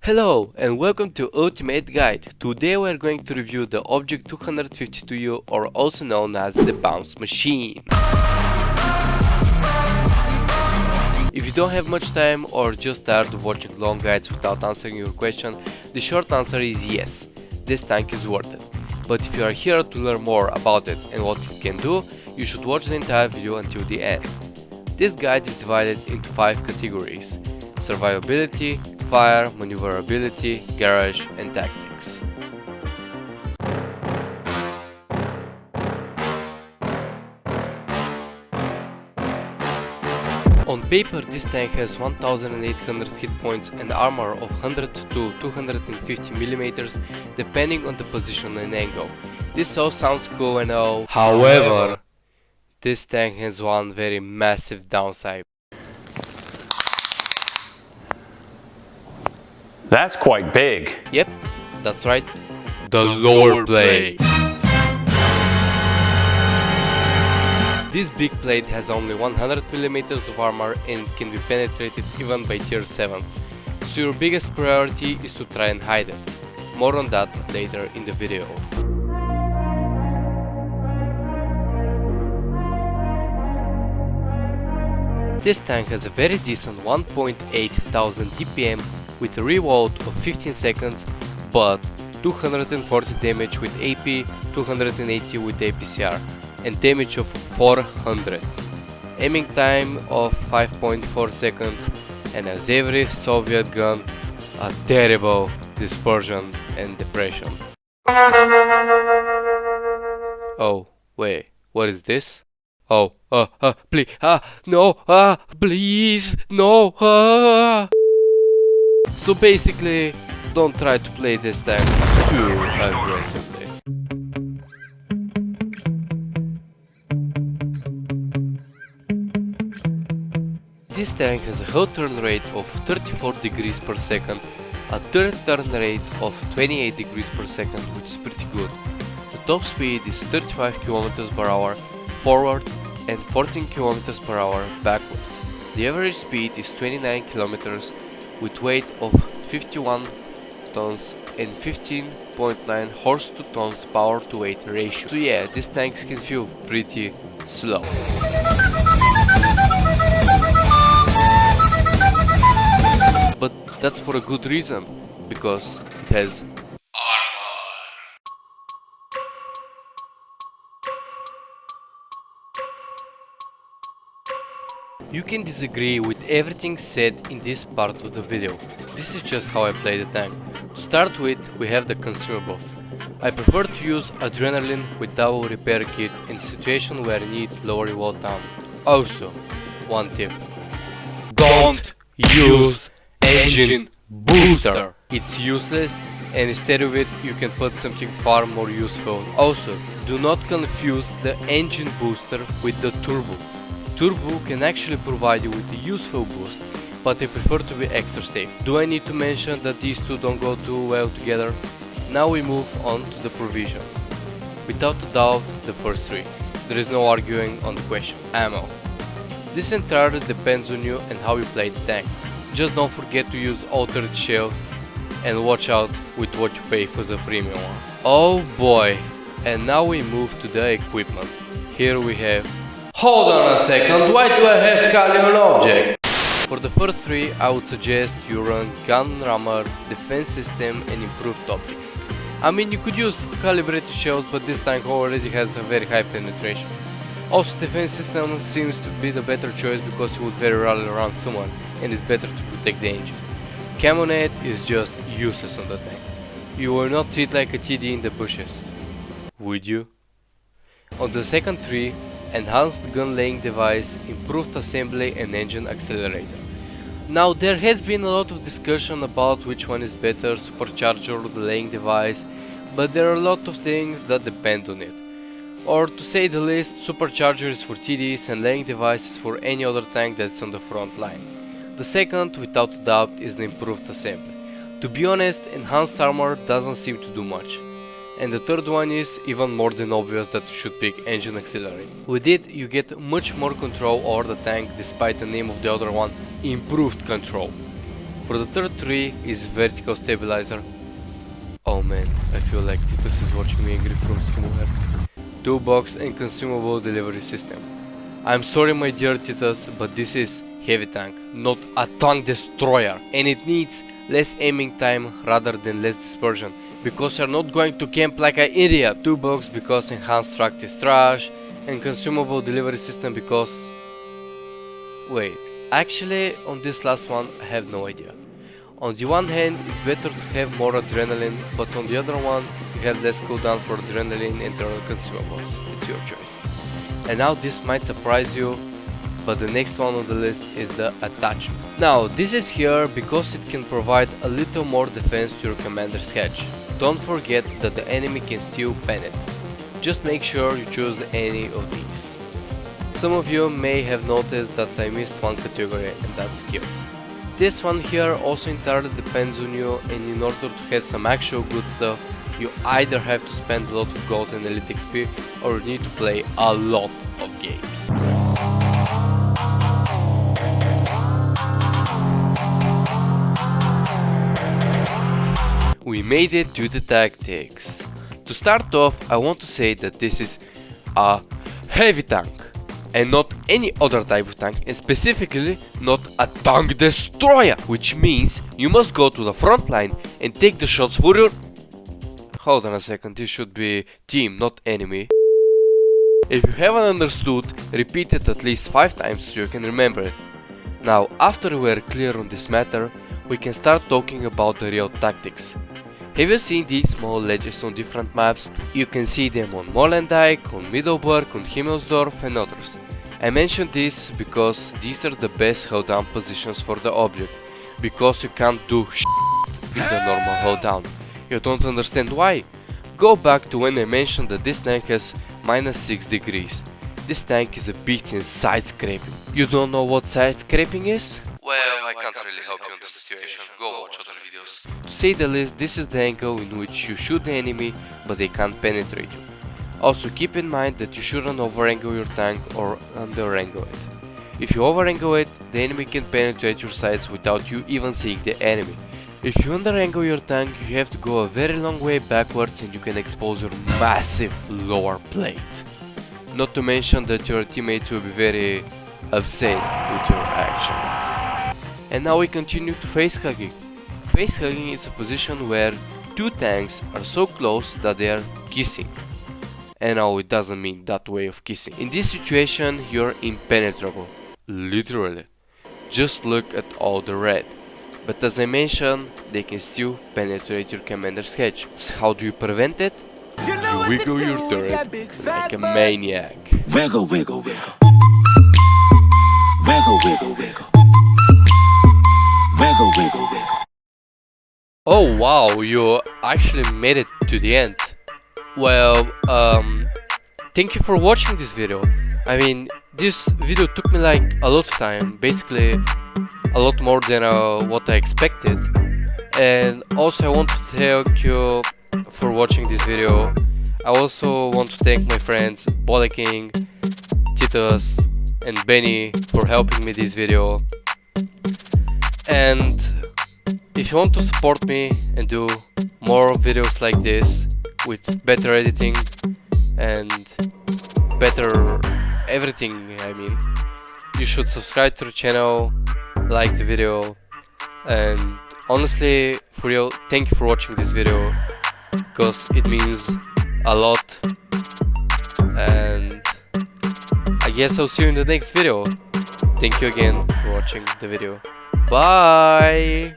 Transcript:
Hello and welcome to Ultimate Guide. Today we are going to review the Object 252U, or also known as the Bounce Machine. If you don't have much time or just tired of watching long guides without answering your question, the short answer is yes, this tank is worth it. But if you are here to learn more about it and what it can do, you should watch the entire video until the end. This guide is divided into 5 categories: survivability, fire, maneuverability, garage, and tactics. On paper, this tank has 1800 hit points and armor of 100 to 250 mm depending on the position and angle. This all sounds cool and all. However, this tank has one very massive downside. That's quite big. Yep, that's right, the lower plate. This big plate has only 100 mm of armor and can be penetrated even by tier 7s, so your biggest priority is to try and hide it. More on that later in the video. This tank has a very decent 1.8 thousand DPM with a reload of 15 seconds, but 240 damage with AP, 280 with APCR, and damage of 400. Aiming time of 5.4 seconds, and as every Soviet gun, a terrible dispersion and depression. Oh, wait, what is this? Oh, please, no, please, no, So basically, don't try to play this tank too aggressively. This tank has a hull turn rate of 34 degrees per second, a third turn rate of 28 degrees per second, which is pretty good. The top speed is 35 km per hour forward and 14 km per hour backwards. The average speed is 29 km with weight of 51 tons and 15.9 horse to tons power to weight ratio. So yeah, these tanks can feel pretty slow. But that's for a good reason, because it has You can disagree with everything said in this part of the video. This is just how I play the tank. To start with, we have the consumables. I prefer to use adrenaline with double repair kit in situation where I need lower reload time. Also, one tip: don't use engine booster. It's useless, and instead of it you can put something far more useful. Also, do not confuse the engine booster with the turbo. Turbo can actually provide you with a useful boost, but I prefer to be extra safe. Do I need to mention that these two don't go too well together? Now we move on to the provisions. Without a doubt, the first three. There is no arguing on the question. Ammo. This entirely depends on you and how you play the tank. Just don't forget to use altered shells and watch out with what you pay for the premium ones. Oh boy! And now we move to the equipment. Here we have... Hold on a second, why do I have Kali on object? For the first three, I would suggest you run gun rammer, defense system and improved optics. I mean, you could use calibrated shells, but this tank already has a very high penetration. Also, defense system seems to be the better choice because you would very rarely run someone and is better to protect the engine. Camo net is just useless on the tank. You will not see it like a TD in the bushes. Would you? On the second three, enhanced gun laying device, improved assembly and engine accelerator. Now there has been a lot of discussion about which one is better, supercharger or the laying device, but there are a lot of things that depend on it. Or to say the least, supercharger is for TDs and laying device is for any other tank that's on the front line. The second, without doubt, is the improved assembly. To be honest, enhanced armor doesn't seem to do much. And the third one is even more than obvious that you should pick engine accelerator. With it you get much more control over the tank, despite the name of the other one, improved control. For the third tree is vertical stabilizer. Oh man, I feel like Titus is watching me angry from somewhere. Toolbox and consumable delivery system. I'm sorry my dear Titus, but this is heavy tank, not a tank destroyer, and it needs less aiming time rather than less dispersion, because you're not going to camp like an idiot. Toolbox because enhanced tract is trash, and consumable delivery system because... Wait, actually on this last one I have no idea. On the one hand, it's better to have more adrenaline, but on the other one, you have less cooldown for adrenaline and other consumables. It's your choice. And now this might surprise you, but the next one on the list is the attachment. Now, this is here because it can provide a little more defense to your commander's hedge. Don't forget that the enemy can still pen it. Just make sure you choose any of these. Some of you may have noticed that I missed one category, and that's skills. This one here also entirely depends on you, and in order to have some actual good stuff, you either have to spend a lot of gold and elite XP, or you need to play a lot of games. We made it to the tactics. To start off, I want to say that this is a heavy tank, and not any other type of tank, and specifically not a tank destroyer, which means you must go to the front line and take the shots for your... Hold on a second, this should be team, not enemy. If you haven't understood, repeat it at least 5 times so you can remember it. Now, after we are clear on this matter, we can start talking about the real tactics. Have you seen these small ledges on different maps? You can see them on Molenbeek, on Middelburg, on Himmelsdorf and others. I mention this because these are the best hold down positions for the object, because you can't do shit with the normal hold down. You don't understand why? Go back to when I mentioned that this tank has -6 degrees. This tank is a beast in side scraping. You don't know what side scraping is? Well, I can't really help you in this situation. Go watch other videos. To say the least, this is the angle in which you shoot the enemy, but they can't penetrate you. Also keep in mind that you shouldn't over-angle your tank or under-angle it. If you over-angle it, the enemy can penetrate your sights without you even seeing the enemy. If you under-angle your tank, you have to go a very long way backwards and you can expose your massive lower plate. Not to mention that your teammates will be very upset with your actions. And now we continue to face hugging. Face hugging is a position where two tanks are so close that they are kissing. And now it doesn't mean that way of kissing. In this situation, you're impenetrable. Literally. Just look at all the red. But as I mentioned, they can still penetrate your commander's hedge. So how do you prevent it? You wiggle your turret like a maniac. Wiggle, wiggle, wiggle. Wiggle, wiggle, wiggle. Wiggle, wiggle, wiggle. Oh wow, you actually made it to the end. Well, thank you for watching this video. I mean, this video took me like a lot of time, basically a lot more than what I expected. And also I want to thank you for watching this video. I also want to thank my friends King, Titus and Benny for helping me this video. And if you want to support me and do more videos like this with better editing and better everything, I mean, you should subscribe to the channel, like the video, and honestly, for real, thank you for watching this video because it means a lot. And I guess I'll see you in the next video. Thank you again for watching the video. Bye!